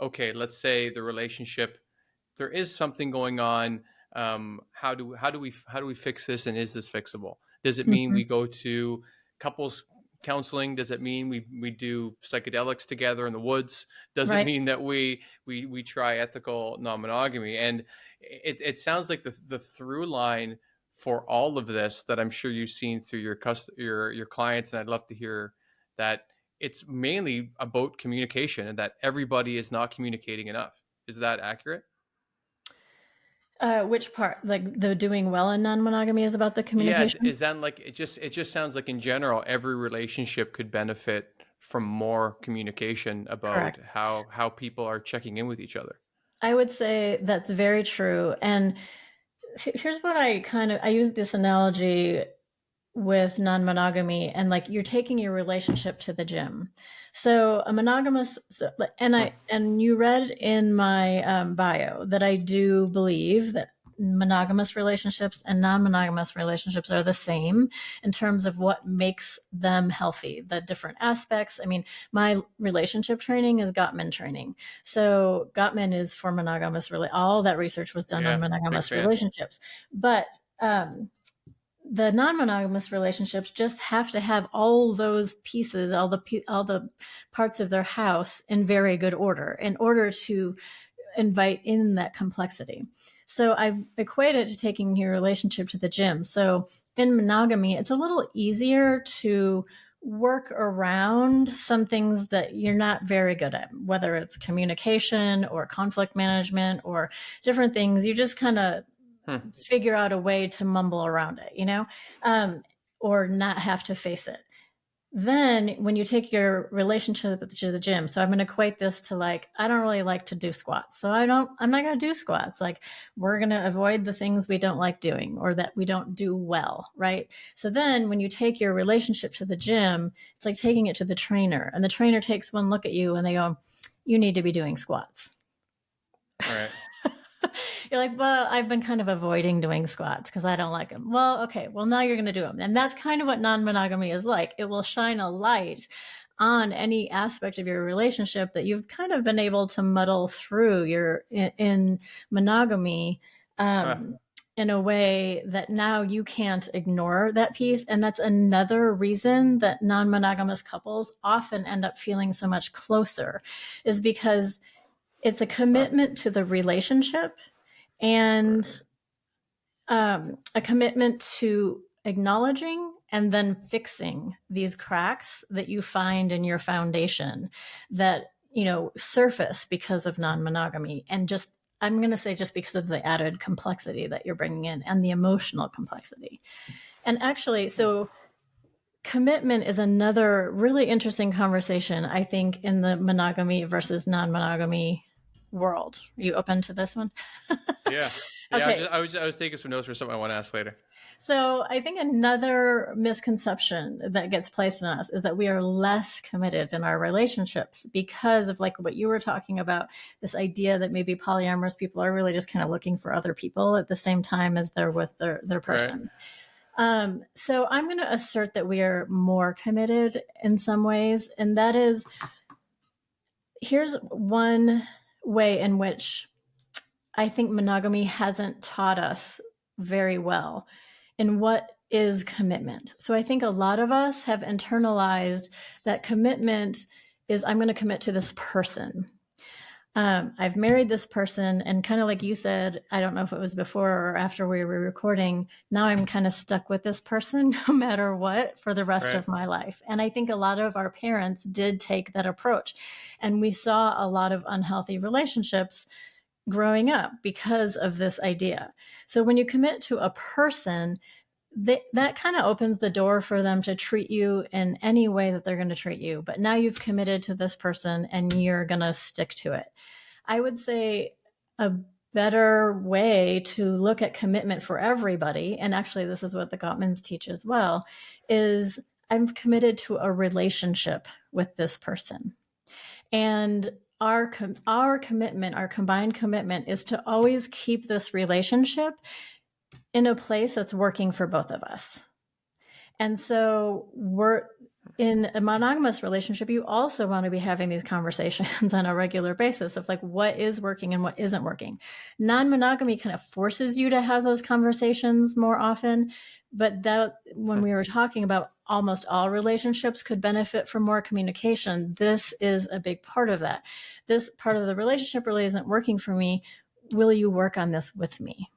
okay, let's say the relationship, there is something going on. How do we fix this, and is this fixable? Does it mean Mhm. we go to couples counseling? Does it mean we do psychedelics together in the woods? Does it Right. mean that we try ethical non-monogamy? And it sounds like the through line for all of this that I'm sure you've seen through your clients, and I'd love to hear that it's mainly about communication and that everybody is not communicating enough. Is that accurate? Which part? Like the doing well in non-monogamy is about the Yeah, communication? is that like it just sounds like in general every relationship could benefit from more communication about Correct. how people are checking in with each other. I would say that's very true. And here's what I use this analogy with non-monogamy, and like you're taking your relationship to the gym. So a monogamous, Hmm. and you read in my bio that I do believe that monogamous relationships and non-monogamous relationships are the same in terms of what makes them healthy, the different aspects. I mean, my relationship training is Gottman training. So Gottman is for monogamous, really all that research was done on Yeah, big monogamous fan. relationships. But the non-monogamous relationships just have to have all those pieces, all the parts of their house in very good order in order to invite in that complexity. So I equate it to taking your relationship to the gym. So in monogamy, it's a little easier to work around some things that you're not very good at, whether it's communication or conflict management or different things. You just kind of Hmm. figure out a way to mumble around it, um, or not have to face it. Then when you take your relationship to the gym, so I'm going to equate this to like, I don't really like to do squats. So I'm not going to do squats. Like we're going to avoid the things we don't like doing or that we don't do well. Right. So then when you take your relationship to the gym, it's like taking it to the trainer, and the trainer takes one look at you and they go, you need to be doing squats. Right. You're like, well, I've been kind of avoiding doing squats because I don't like them. Well, okay, well, now you're going to do them. And that's kind of what non monogamy is like. It will shine a light on any aspect of your relationship that you've kind of been able to muddle through in monogamy. Huh. In a way that now you can't ignore that piece. And that's another reason that non monogamous couples often end up feeling so much closer, is because it's a Huh. commitment to the relationship and Right. a commitment to acknowledging and then fixing these cracks that you find in your foundation that surface because of non-monogamy, and just I'm going to say just because of the added complexity that you're bringing in and the emotional complexity. And actually, Hmm. so commitment is another really interesting conversation, I think, in the monogamy versus non-monogamy world. Are you open to this one? Yeah. Yeah. I was Okay. just I was I was taking some notes for something I want to ask later. So I think another misconception that gets placed on us is that we are less committed in our relationships because of like what you were talking about, this idea that maybe polyamorous people are really just kind of looking for other people at the same time as they're with their Right. person. So I'm going to assert that we are more committed in some ways. And that is, here's one way in which I think monogamy hasn't taught us very well in what is commitment. So I think a lot of us have internalized that commitment is I'm going to commit to this person. I've married this person, and kind of like you said, I don't know if it was before or after we were recording, now I'm kind of stuck with this person no matter what for the rest Right. of my life. And I think a lot of our parents did take that approach. And we saw a lot of unhealthy relationships growing up because of this idea. So when you commit to a person, that kind of opens the door for them to treat you in any way that they're going to treat you. But now you've committed to this person and you're going to stick to it. I would say a better way to look at commitment for everybody, and actually this is what the Gottmans teach as well, is I'm committed to a relationship with this person. And our commitment, our combined commitment, is to always keep this relationship in a place that's working for both of us. And so In a monogamous relationship, you also want to be having these conversations on a regular basis of like what is working and what isn't working. Non-monogamy kind of forces you to have those conversations more often, but that when we were talking about almost all relationships could benefit from more communication, this is a big part of that. This part of the relationship really isn't working for me. Will you work on this with me?